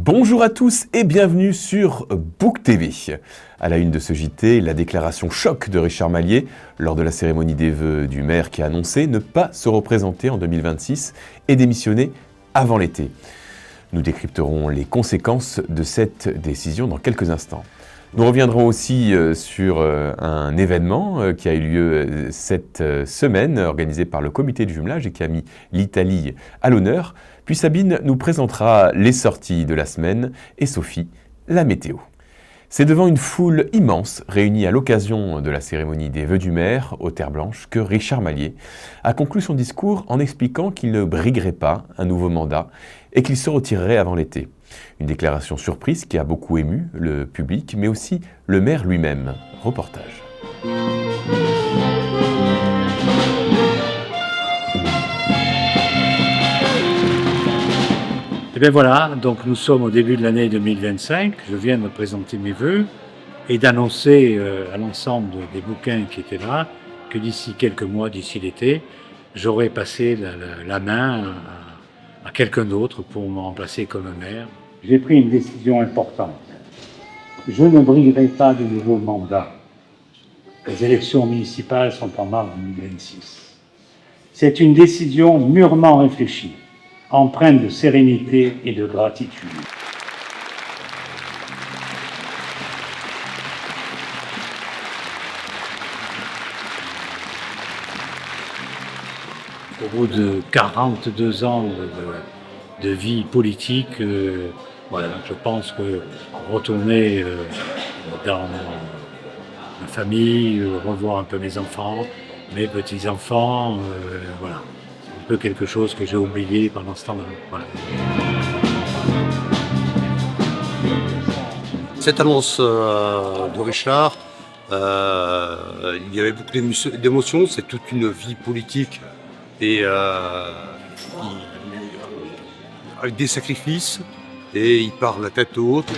Bonjour à tous et bienvenue sur Book TV. À la une de ce JT, la déclaration choc de Richard Malier lors de la cérémonie des vœux du maire qui a annoncé ne pas se représenter en 2026 et démissionner avant l'été. Nous décrypterons les conséquences de cette décision dans quelques instants. Nous reviendrons aussi sur un événement qui a eu lieu cette semaine, organisé par le comité de jumelage et qui a mis l'Italie à l'honneur. Puis Sabine nous présentera les sorties de la semaine et Sophie, la météo. C'est devant une foule immense réunie à l'occasion de la cérémonie des vœux du maire aux Terres Blanches que Richard Malier a conclu son discours en expliquant qu'il ne briguerait pas un nouveau mandat et qu'il se retirerait avant l'été. Une déclaration surprise qui a beaucoup ému le public, mais aussi le maire lui-même. Reportage. Et bien voilà, donc nous sommes au début de l'année 2025, je viens de présenter mes vœux et d'annoncer à l'ensemble des bouquins qui étaient là que d'ici quelques mois, d'ici l'été, j'aurai passé la main à quelqu'un d'autre pour me remplacer comme maire. J'ai pris une décision importante. Je ne briguerai pas de nouveau mandat. Les élections municipales sont en mars 2026. C'est une décision mûrement réfléchie, empreinte de sérénité et de gratitude. Au bout de 42 ans de vie politique, voilà, je pense que retourner dans ma famille, revoir un peu mes enfants, mes petits-enfants, voilà. C'est un peu quelque chose que j'ai oublié pendant ce temps-là. Voilà. Cette annonce de Richard, il y avait beaucoup d'émotions, c'est toute une vie politique et avec des sacrifices, et il part la tête haute.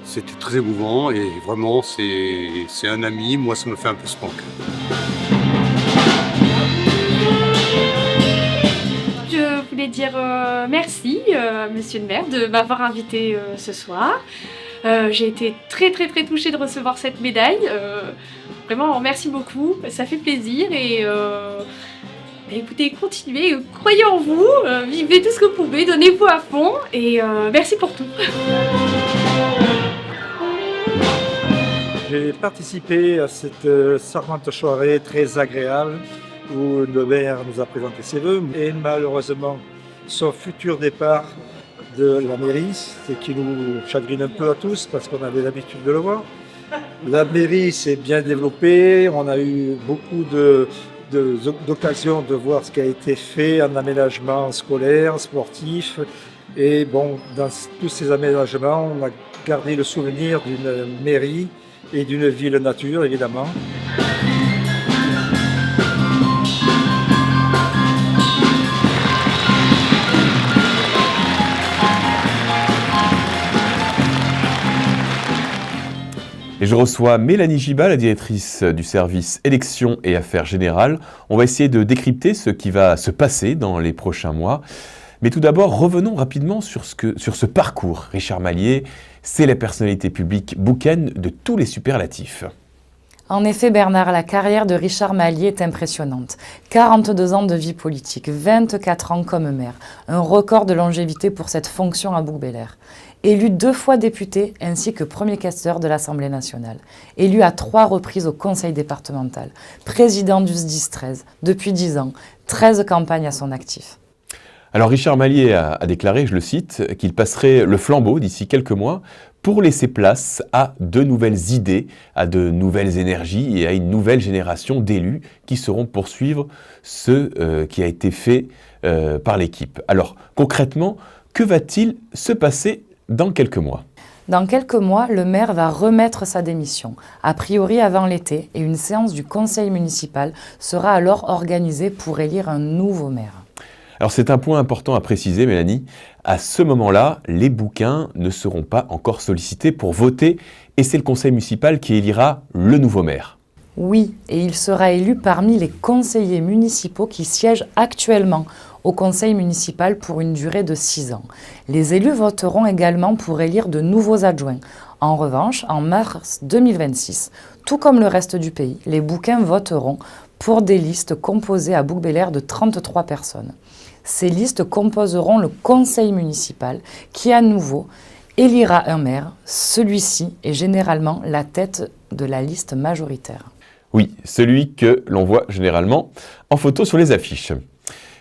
C'était très émouvant et vraiment c'est un ami, moi ça me fait un peu spank. Je voulais dire merci, monsieur le maire, de m'avoir invité ce soir. J'ai été très touchée de recevoir cette médaille. Vraiment, merci beaucoup, ça fait plaisir et écoutez, continuez, croyez en vous, vivez tout ce que vous pouvez, donnez-vous à fond et merci pour tout. J'ai participé à cette charmante soirée très agréable où le maire nous a présenté ses vœux et malheureusement son futur départ de la mairie, ce qui nous chagrine un peu à tous parce qu'on avait l'habitude de le voir. La mairie s'est bien développée, on a eu beaucoup d'occasions de voir ce qui a été fait en aménagement scolaire, sportif. Et bon, dans tous ces aménagements, on a gardé le souvenir d'une mairie et d'une ville nature, évidemment. Et je reçois Mélanie Giba, la directrice du service élections et affaires générales. On va essayer de décrypter ce qui va se passer dans les prochains mois. Mais tout d'abord, revenons rapidement sur ce parcours. Richard Malier, c'est la personnalité publique bouquine de tous les superlatifs. En effet, Bernard, la carrière de Richard Malier est impressionnante. 42 ans de vie politique, 24 ans comme maire, un record de longévité pour cette fonction à Bouc-Bélier. Élu 2 fois député ainsi que premier questeur de l'Assemblée nationale. Élu à 3 reprises au conseil départemental. Président du SDIS 13 depuis 10 ans. 13 campagnes à son actif. Alors Richard Malier a déclaré, je le cite, qu'il passerait le flambeau d'ici quelques mois pour laisser place à de nouvelles idées, à de nouvelles énergies et à une nouvelle génération d'élus qui sauront poursuivre ce qui a été fait par l'équipe. Alors concrètement, que va-t-il se passer dans quelques mois ? Dans quelques mois, le maire va remettre sa démission, a priori avant l'été, et une séance du conseil municipal sera alors organisée pour élire un nouveau maire. Alors c'est un point important à préciser, Mélanie. À ce moment-là, les bouquins ne seront pas encore sollicités pour voter et c'est le conseil municipal qui élira le nouveau maire. Oui, et il sera élu parmi les conseillers municipaux qui siègent actuellement au conseil municipal pour une durée de 6 ans. Les élus voteront également pour élire de nouveaux adjoints. En revanche, en mars 2026, tout comme le reste du pays, les Bouquins voteront pour des listes composées à Bouc-Bélair de 33 personnes. Ces listes composeront le conseil municipal qui, à nouveau, élira un maire. Celui-ci est généralement la tête de la liste majoritaire. Oui, celui que l'on voit généralement en photo sur les affiches.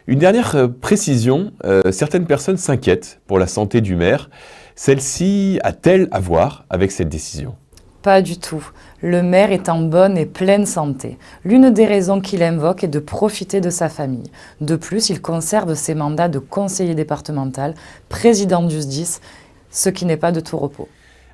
Une dernière précision, certaines personnes s'inquiètent pour la santé du maire. Celle-ci a-t-elle à voir avec cette décision ? Pas du tout. Le maire est en bonne et pleine santé. L'une des raisons qu'il invoque est de profiter de sa famille. De plus, il conserve ses mandats de conseiller départemental, président du SDIS, ce qui n'est pas de tout repos.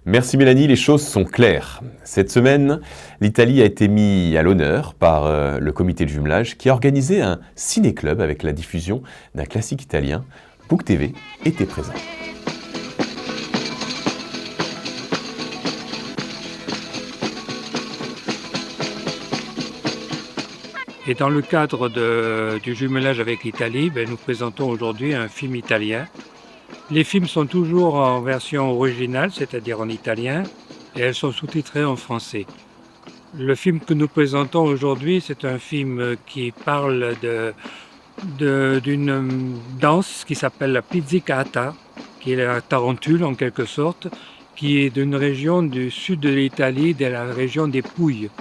Merci Mélanie, les choses sont claires. Cette semaine, l'Italie a été mise à l'honneur par le comité de jumelage qui a organisé un ciné-club avec la diffusion d'un classique italien. Book TV était présent. Et dans le cadre du jumelage avec l'Italie, nous présentons aujourd'hui un film italien. Les films sont toujours en version originale, c'est-à-dire en italien, et elles sont sous-titrées en français. Le film que nous présentons aujourd'hui, c'est un film qui parle d'une danse qui s'appelle la pizzicata, qui est la tarentule en quelque sorte, qui est d'une région du sud de l'Italie, de la région des Pouilles,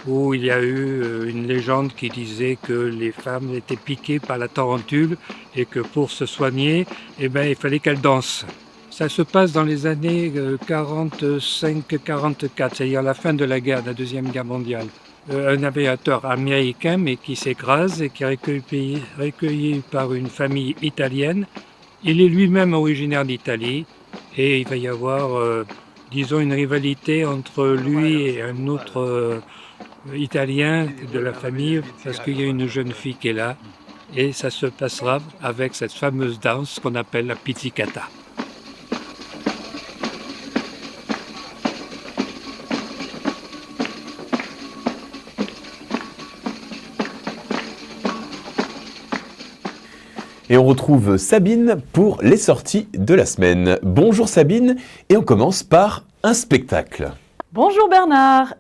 où il y a eu une légende qui disait que les femmes étaient piquées par la tarentule et que pour se soigner, il fallait qu'elles dansent. Ça se passe dans les années 45-44, c'est-à-dire la fin de la Deuxième Guerre mondiale. Un aviateur américain, mais qui s'écrase et qui est recueilli par une famille italienne. Il est lui-même originaire d'Italie et il va y avoir, une rivalité entre lui et un autre italien de la famille, parce qu'il y a une jeune fille qui est là, et ça se passera avec cette fameuse danse qu'on appelle la pizzicata. Et on retrouve Sabine pour les sorties de la semaine. Bonjour Sabine, et on commence par un spectacle. Bonjour Bernard.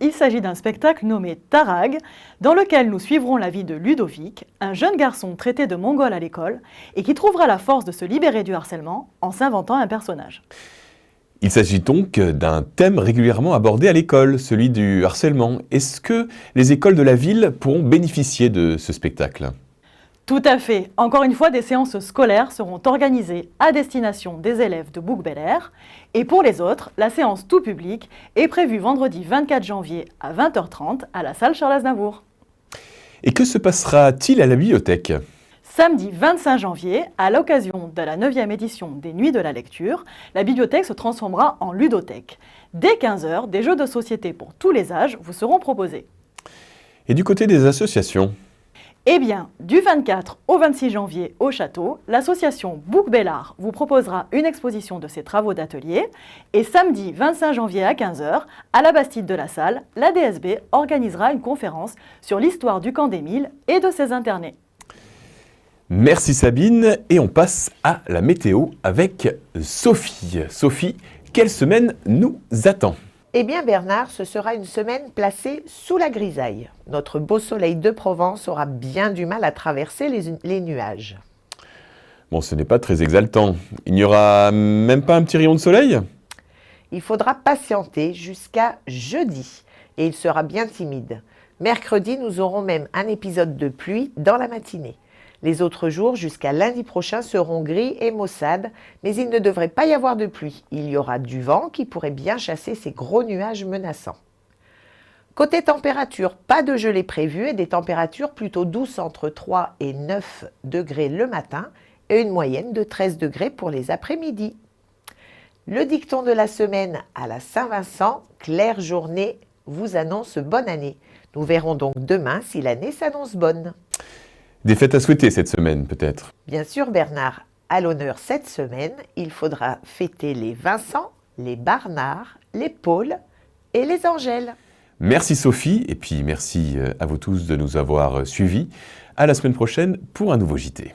Il s'agit d'un spectacle nommé Tarag, dans lequel nous suivrons la vie de Ludovic, un jeune garçon traité de mongol à l'école et qui trouvera la force de se libérer du harcèlement en s'inventant un personnage. Il s'agit donc d'un thème régulièrement abordé à l'école, celui du harcèlement. Est-ce que les écoles de la ville pourront bénéficier de ce spectacle ? Tout à fait. Encore une fois, des séances scolaires seront organisées à destination des élèves de Bouc-Bélair. Et pour les autres, la séance tout public est prévue vendredi 24 janvier à 20h30 à la salle Charles-Aznavour. Et que se passera-t-il à la bibliothèque ? Samedi 25 janvier, à l'occasion de la 9e édition des Nuits de la lecture, la bibliothèque se transformera en ludothèque. Dès 15h, des jeux de société pour tous les âges vous seront proposés. Et du côté des associations ? Du 24 au 26 janvier au château, l'association Bouc-Bélard vous proposera une exposition de ses travaux d'atelier. Et samedi 25 janvier à 15h, à la Bastide de la Salle, la DSB organisera une conférence sur l'histoire du camp d'Émile et de ses internés. Merci Sabine, et on passe à la météo avec Sophie. Sophie, quelle semaine nous attend ? Bernard, ce sera une semaine placée sous la grisaille. Notre beau soleil de Provence aura bien du mal à traverser les nuages. Bon, ce n'est pas très exaltant. Il n'y aura même pas un petit rayon de soleil ? Il faudra patienter jusqu'à jeudi et il sera bien timide. Mercredi, nous aurons même un épisode de pluie dans la matinée. Les autres jours, jusqu'à lundi prochain, seront gris et maussades, mais il ne devrait pas y avoir de pluie. Il y aura du vent qui pourrait bien chasser ces gros nuages menaçants. Côté température, pas de gelée prévue et des températures plutôt douces entre 3 et 9 degrés le matin et une moyenne de 13 degrés pour les après-midi. Le dicton de la semaine à la Saint-Vincent, claire journée, vous annonce bonne année. Nous verrons donc demain si l'année s'annonce bonne. Des fêtes à souhaiter cette semaine, peut-être ? Bien sûr, Bernard. À l'honneur cette semaine, il faudra fêter les Vincent, les Barnard, les Paul et les Angèles. Merci Sophie, et puis merci à vous tous de nous avoir suivis. À la semaine prochaine pour un nouveau JT.